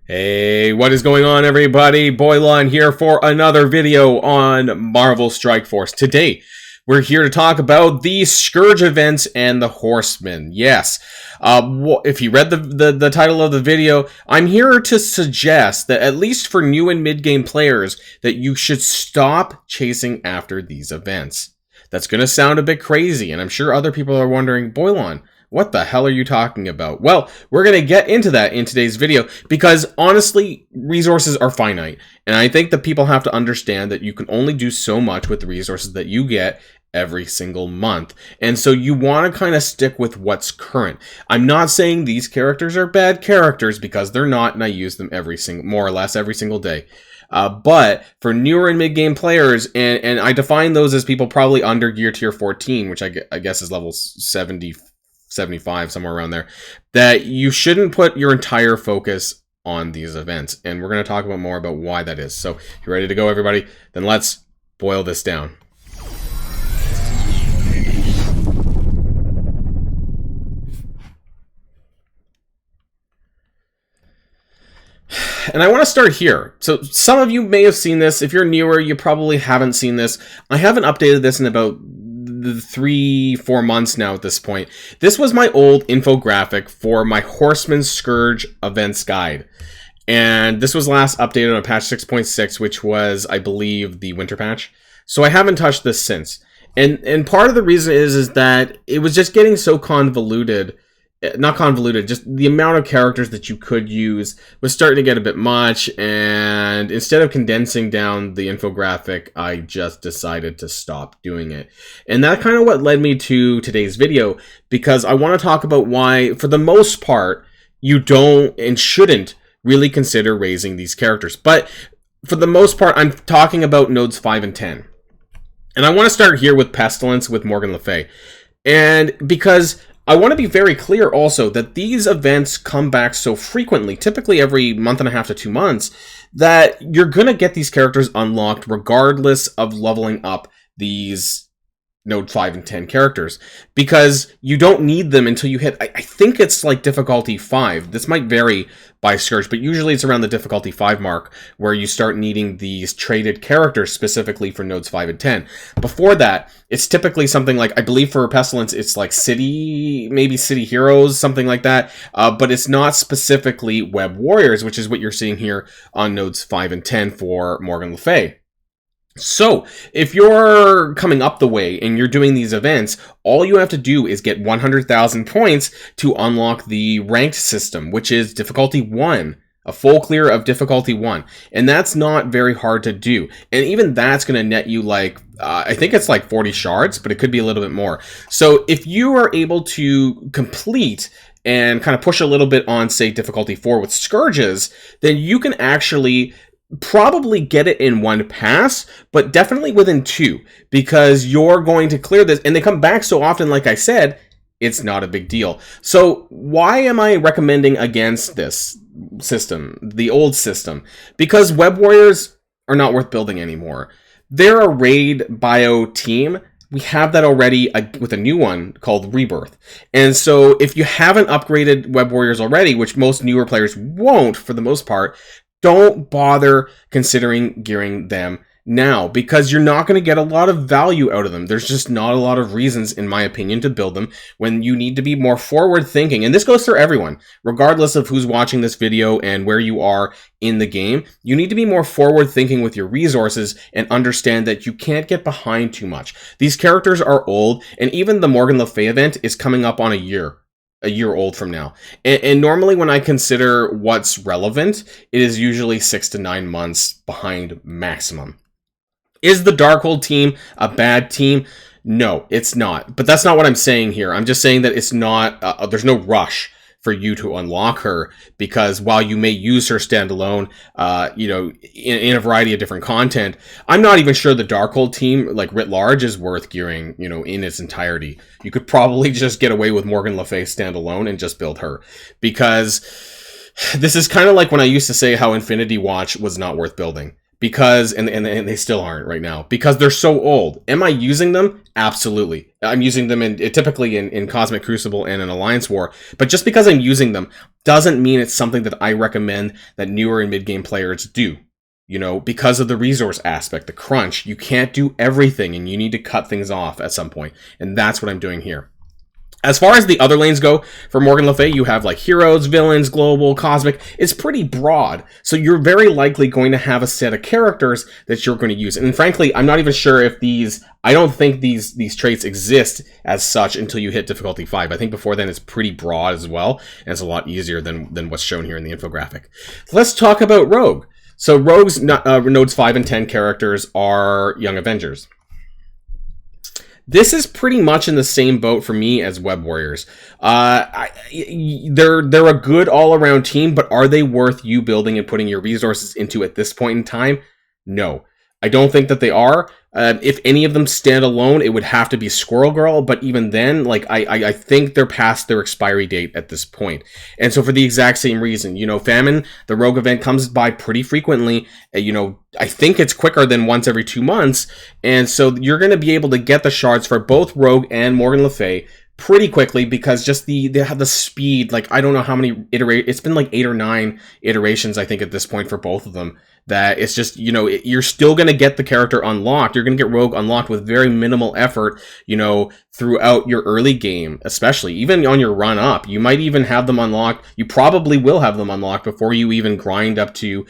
Hey, what is going on, everybody? Boilon here for another video on Marvel Strike Force. Today, we're here to talk about the SCOURGE events and the Horsemen. Yes, if you read the title of the video, I'm here to suggest that at least for new and mid-game players, that you should stop chasing after these events. That's going to sound a bit crazy, and I'm sure other people are wondering, Boilon, what the hell are you talking about? Well, we're going to get into that in today's video because honestly, resources are finite. And I think that people have to understand that you can only do so much with the resources that you get every single month. And so you want to kind of stick with what's current. I'm not saying these characters are bad characters because they're not, and I use them more or less every single day. But for newer and mid-game players, and I define those as people probably under gear tier 14, which I guess is level 75, somewhere around there, that you shouldn't put your entire focus on these events. And we're going to talk about more about why that is. So, you ready to go, everybody? Then let's boil this down. And I want to start here. So some of you may have seen this. If you're newer, you probably haven't seen this. I haven't updated this in about 3-4 months now at this point. This was my old infographic for my Horseman SCOURGE events guide. And this was last updated on patch 6.6, which was, I believe, the winter patch. So I haven't touched this since. And part of the reason is that it was just getting so convoluted. Not convoluted, just the amount of characters that you could use was starting to get a bit much, and instead of condensing down the infographic, I just decided to stop doing it. And that kind of what led me to today's video, because I want to talk about why, for the most part, you don't and shouldn't really consider raising these characters. But for the most part, I'm talking about nodes 5 and 10. And I want to start here with Pestilence with Morgan Le Fay. And because I want to be very clear also that these events come back so frequently, typically every month and a half to 2 months, that you're going to get these characters unlocked regardless of leveling up these node 5 and 10 characters, because you don't need them until you hit, I think it's like difficulty 5. This might vary by SCOURGE, but usually it's around the difficulty 5 mark where you start needing these traded characters specifically for nodes 5 and 10. Before that, it's typically something like, I believe for Pestilence, it's like maybe city heroes, something like that, but it's not specifically web warriors, which is what you're seeing here on nodes 5 and 10 for Morgan Le Fay. So, if you're coming up the way and you're doing these events, all you have to do is get 100,000 points to unlock the ranked system, which is difficulty 1. A full clear of difficulty 1. And that's not very hard to do. And even that's going to net you like, I think it's like 40 shards, but it could be a little bit more. So, if you are able to complete and kind of push a little bit on, say, difficulty 4 with SCOURGEs, then you can actually probably get it in one pass, but definitely within 2, because you're going to clear this, and they come back so often, like I said, it's not a big deal. So why am I recommending against this system, the old system? Because web warriors are not worth building anymore. They're a raid bio team. We have that already with a new one called Rebirth. And so if you haven't upgraded web warriors already, which most newer players won't for the most part, don't bother considering gearing them now, because you're not going to get a lot of value out of them. There's just not a lot of reasons, in my opinion, to build them when you need to be more forward thinking. And this goes for everyone, regardless of who's watching this video and where you are in the game. You need to be more forward thinking with your resources and understand that you can't get behind too much. These characters are old, and even the Morgan Le Fay event is coming up on a year old from now. And normally when I consider what's relevant, it is usually 6 to 9 months behind maximum. Is the Darkhold team a bad team? No, it's not. But that's not what I'm saying here. I'm just saying that it's not, there's no rush for you to unlock her, because while you may use her standalone, in a variety of different content, I'm not even sure the Darkhold team, like writ large, is worth gearing, in its entirety. You could probably just get away with Morgan Le Fay standalone and just build her, because this is kind of like when I used to say how Infinity Watch was not worth building. because and they still aren't right now because they're so old. Am I using them? Absolutely. I'm using them typically in Cosmic Crucible and in Alliance War, but just because I'm using them doesn't mean it's something that I recommend that newer and mid-game players do. You know, because of the resource aspect, the crunch, you can't do everything and you need to cut things off at some point. And that's what I'm doing here. As far as the other lanes go, for Morgan Le Fay, you have like heroes, villains, global, cosmic. It's pretty broad. So you're very likely going to have a set of characters that you're going to use. And frankly, I'm not even sure if I don't think these traits exist as such until you hit difficulty 5. I think before then it's pretty broad as well. And it's a lot easier than what's shown here in the infographic. Let's talk about Rogue. So Rogue's nodes 5 and 10 characters are Young Avengers. This is pretty much in the same boat for me as Web Warriors. They're a good all-around team, but are they worth you building and putting your resources into at this point in time? No. I don't think that they are. If any of them stand alone, it would have to be Squirrel Girl, but even then, like, I think they're past their expiry date at this point. And so for the exact same reason, you know, Famine, the Rogue event comes by pretty frequently. You know, I think it's quicker than once every 2 months. And so you're going to be able to get the shards for both Rogue and Morgan Le Fay pretty quickly because just they have the speed. Like, I don't know how many it's been like 8 or 9 iterations, I think, at this point for both of them. That it's just, you know, you're still going to get the character unlocked. You're going to get Rogue unlocked with very minimal effort, you know, throughout your early game, especially. Even on your run up, you might even have them unlocked. You probably will have them unlocked before you even grind up to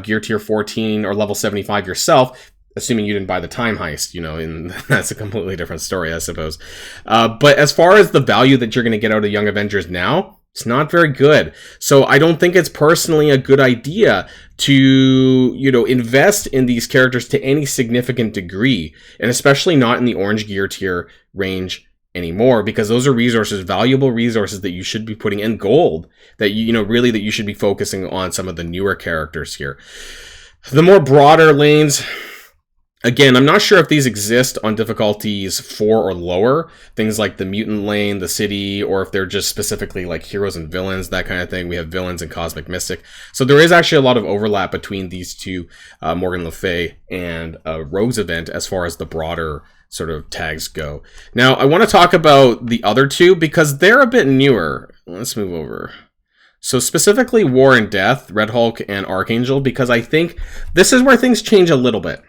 gear tier 14 or level 75 yourself, assuming you didn't buy the time heist, you know, and that's a completely different story, I suppose. But as far as the value that you're going to get out of Young Avengers now, it's not very good. So I don't think it's personally a good idea to, you know, invest in these characters to any significant degree, and especially not in the orange gear tier range anymore, because those are resources, valuable resources that you should be putting in gold, that you know, really that you should be focusing on some of the newer characters here. The more broader lanes, again, I'm not sure if these exist on difficulties 4 or lower, things like the Mutant Lane, the City, or if they're just specifically like heroes and villains, that kind of thing. We have villains and Cosmic Mystic. So there is actually a lot of overlap between these two, Morgan Le Fay and Rogue's event, as far as the broader sort of tags go. Now, I want to talk about the other two because they're a bit newer. Let's move over. So specifically War and Death, Red Hulk and Archangel, because I think this is where things change a little bit.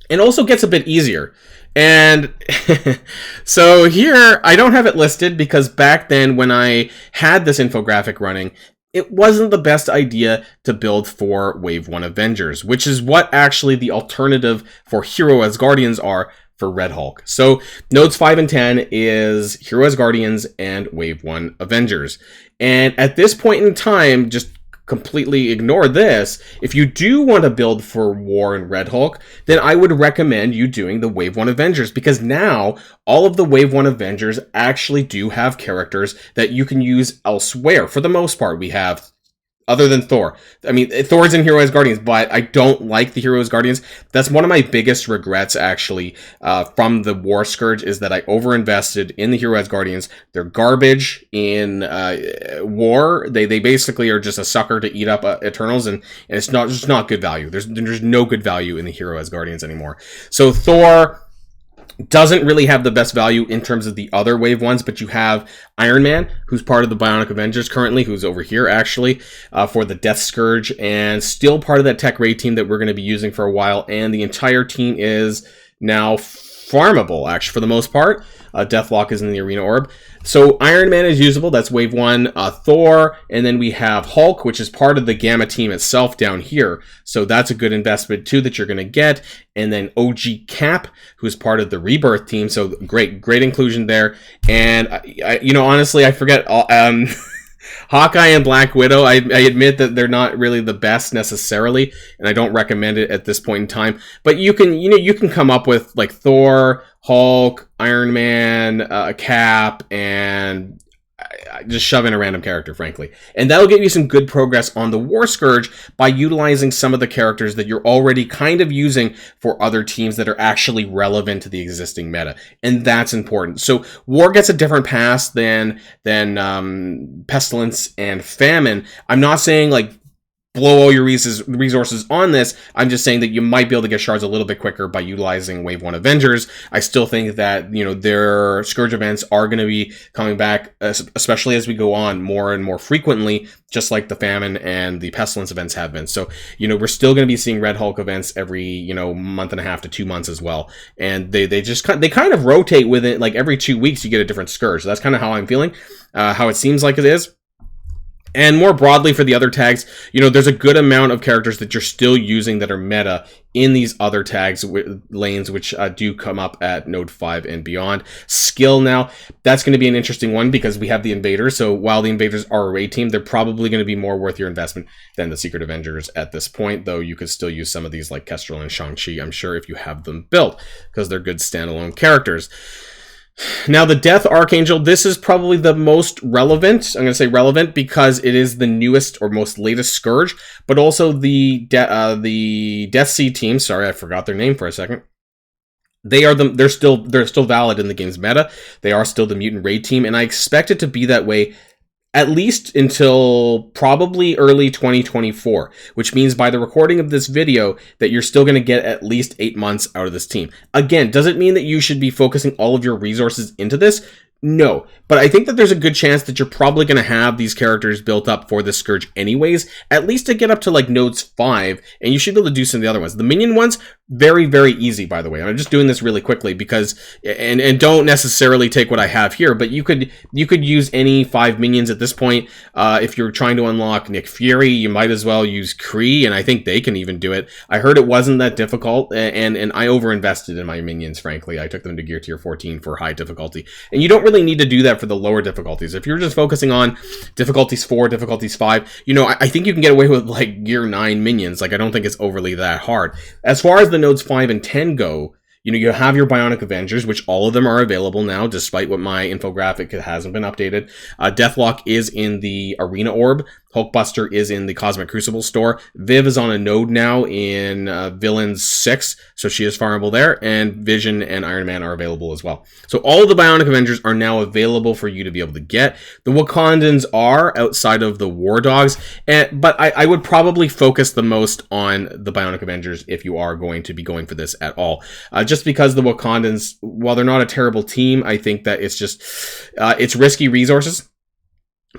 It also gets a bit easier. And so here, I don't have it listed because back then when I had this infographic running, it wasn't the best idea to build for Wave 1 Avengers, which is what actually the alternative for Hero Asgardians are for Red Hulk. So nodes 5 and 10 is Hero Asgardians and Wave 1 Avengers. And at this point in time, just completely ignore this. If you do want to build for War and Red Hulk, then I would recommend you doing the Wave 1 Avengers, because now all of the Wave 1 Avengers actually do have characters that you can use elsewhere. For the most part, we have, other than Thor. I mean, Thor's in Hero Asgardians, but I don't like the Hero Asgardians. That's one of my biggest regrets, actually, from the War Scourge, is that I overinvested in the Hero Asgardians. They're garbage in War. They basically are just a sucker to eat up Eternals, and it's just not good value. There's no good value in the Hero Asgardians anymore. So Thor doesn't really have the best value in terms of the other Wave 1s, but you have Iron Man, who's part of the Bionic Avengers currently, who's over here actually, for the Death Scourge, and still part of that Tech Raid team that we're going to be using for a while, and the entire team is now farmable, actually, for the most part. Deathlock is in the Arena Orb. So Iron Man is usable, that's Wave 1. Thor, and then we have Hulk, which is part of the Gamma team itself down here. So that's a good investment too that you're going to get. And then OG Cap, who's part of the Rebirth team. So great inclusion there. And you know, honestly, I forget Hawkeye and Black Widow, I admit that they're not really the best necessarily, and I don't recommend it at this point in time. But you can come up with like Thor, Hulk, Iron Man, Cap, and just shove in a random character, frankly. And that'll get you some good progress on the War Scourge by utilizing some of the characters that you're already kind of using for other teams that are actually relevant to the existing meta. And that's important. So War gets a different pass than Pestilence and Famine. I'm not saying like blow all your resources on this. I'm just saying that you might be able to get shards a little bit quicker by utilizing Wave 1 Avengers. I still think that, their Scourge events are going to be coming back, especially as we go on more and more frequently, just like the Famine and the Pestilence events have been. So, we're still going to be seeing Red Hulk events every, month and a half to 2 months as well. And they kind of rotate with it. Like every 2 weeks, you get a different Scourge. So that's kind of how I'm feeling, how it seems like it is. And more broadly for the other tags, there's a good amount of characters that you're still using that are meta in these other tags lanes, which do come up at Node 5 and beyond. Skill now, that's going to be an interesting one because we have the Invaders. So while the Invaders are a raid team, they're probably going to be more worth your investment than the Secret Avengers at this point, though you could still use some of these like Kestrel and Shang-Chi, I'm sure, if you have them built, because they're good standalone characters. Now, the Death Archangel, this is probably the most relevant. I'm going to say relevant because it is the newest or most latest Scourge, but also the Death Sea team. Sorry, I forgot their name for a second. They're still valid in the game's meta. They are still the mutant raid team, and I expect it to be that way at least until probably early 2024, which means by the recording of this video that you're still going to get at least 8 months out of this team. Again, does it mean that you should be focusing all of your resources into this? No, but I think that there's a good chance that you're probably going to have these characters built up for this Scourge anyways, at least to get up to like nodes 5, and you should be able to do some of the other ones. The minion ones, very, very easy, by the way. I'm just doing this really quickly because, and don't necessarily take what I have here, but you could use any 5 minions at this point. If you're trying to unlock Nick Fury, you might as well use Kree, and I think they can even do it. I heard it wasn't that difficult, and I overinvested in my minions, frankly. I took them to gear tier 14 for high difficulty, and you don't really need to do that for the lower difficulties. If you're just focusing on difficulties 4, difficulties 5, I think you can get away with like gear 9 minions. Like, I don't think it's overly that hard. As far as the nodes 5 and 10 go, you have your Bionic Avengers, which all of them are available now, despite what my infographic hasn't been updated. Deathlock is in the Arena Orb. Hulkbuster is in the Cosmic Crucible store. Viv is on a node now in Villains 6, so she is farmable there. And Vision and Iron Man are available as well. So all of the Bionic Avengers are now available for you to be able to get. The Wakandans are outside of the War Dogs, but I would probably focus the most on the Bionic Avengers if you are going to be going for this at all. Just because the Wakandans, while they're not a terrible team, I think that it's just, it's risky resources.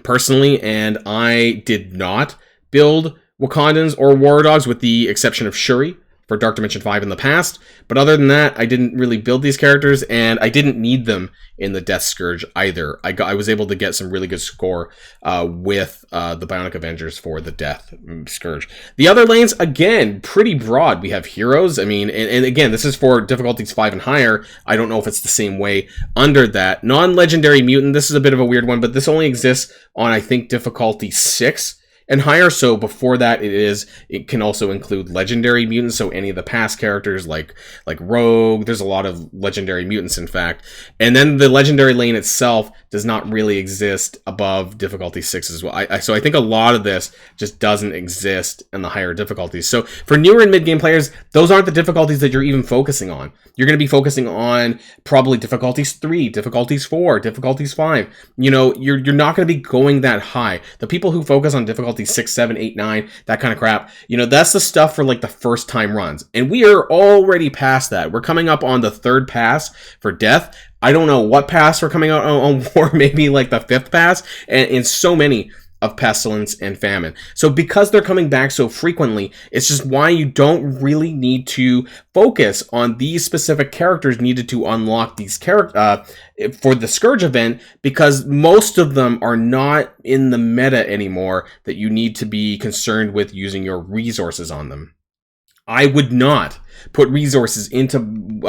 Personally, and I did not build Wakandans or War Dogs with the exception of Shuri for Dark Dimension 5 in the past, but other than that, I didn't really build these characters, and I didn't need them in the Death Scourge either. I was able to get some really good score with the Bionic Avengers for the Death Scourge. The other lanes, again, pretty broad. We have heroes, and again, this is for difficulties 5 and higher. I don't know if it's the same way under that. Non-legendary mutant, this is a bit of a weird one, but this only exists on, I think, difficulty 6 and higher. So before that, it can also include legendary mutants. So any of the past characters like Rogue, there's a lot of legendary mutants, in fact. And then the legendary lane itself does not really exist above difficulty 6 as well. So I think a lot of this just doesn't exist in the higher difficulties. So for newer and mid-game players, those aren't the difficulties that you're even focusing on. You're going to be focusing on probably difficulties 3, difficulties 4, difficulties 5. You're not going to be going that high. The people who focus on difficulty 6, 7, 8, 9, that kind of crap, that's the stuff for like the first time runs. And we are already past that. We're coming up on the 3rd pass for Death. I don't know what pass we're coming out on, or maybe like the 5th pass, and in so many of Pestilence and Famine. So because they're coming back so frequently, it's just why you don't really need to focus on these specific characters needed to unlock these characters for the Scourge event, because most of them are not in the meta anymore that you need to be concerned with using your resources on them. I would not put resources into,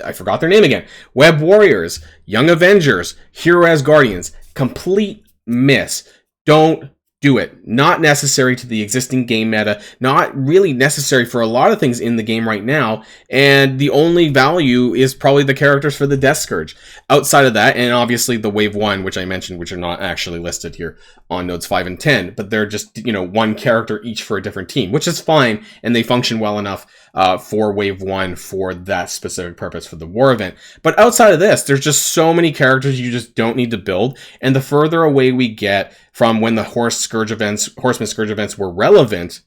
I forgot their name again, Web Warriors, Young Avengers, Hero Asgardians. Complete miss. Don't do it. Not necessary to the existing game meta. Not really necessary for a lot of things in the game right now. And the only value is probably the characters for the Death Scourge. Outside of that, and obviously the Wave 1, which I mentioned, which are not actually listed here on nodes 5 and 10, but they're just, one character each for a different team, which is fine, and they function well enough for Wave 1 for that specific purpose for the war event. But outside of this, there's just so many characters you just don't need to build, and the further away we get from when the Horseman Scourge events were relevant,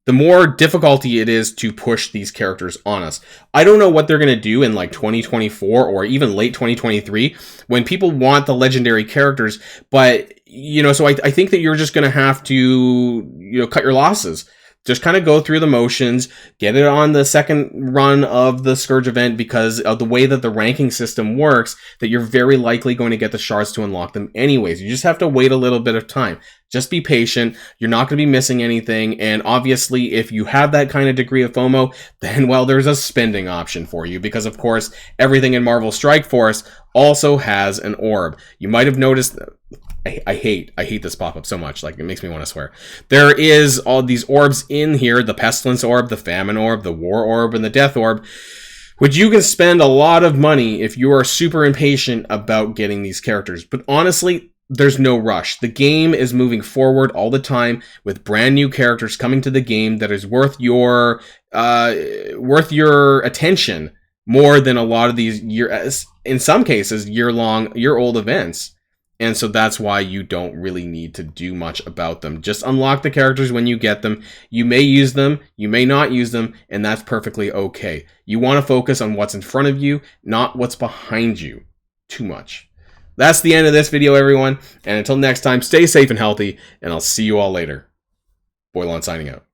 the more difficulty it is to push these characters on us. I don't know what they're going to do in like 2024 or even late 2023 when people want the legendary characters, but so I think that you're just going to have to, cut your losses. Just kind of go through the motions, get it on the second run of the Scourge event because of the way that the ranking system works, that you're very likely going to get the shards to unlock them anyways. You just have to wait a little bit of time. Just be patient. You're not going to be missing anything. And obviously, if you have that kind of degree of FOMO, then, well, there's a spending option for you because, of course, everything in Marvel Strike Force also has an orb. You might have noticed... I hate this pop-up so much. Like, it makes me want to swear. There is all these orbs in here, the Pestilence Orb, the Famine Orb, the War Orb, and the Death Orb, which you can spend a lot of money if you are super impatient about getting these characters. But honestly, there's no rush. The game is moving forward all the time with brand new characters coming to the game that is worth your attention more than a lot of these in some cases, year-old events. And so that's why you don't really need to do much about them. Just unlock the characters when you get them. You may use them, you may not use them, and that's perfectly okay. You want to focus on what's in front of you, not what's behind you too much. That's the end of this video, everyone. And until next time, stay safe and healthy, and I'll see you all later. Boilon signing out.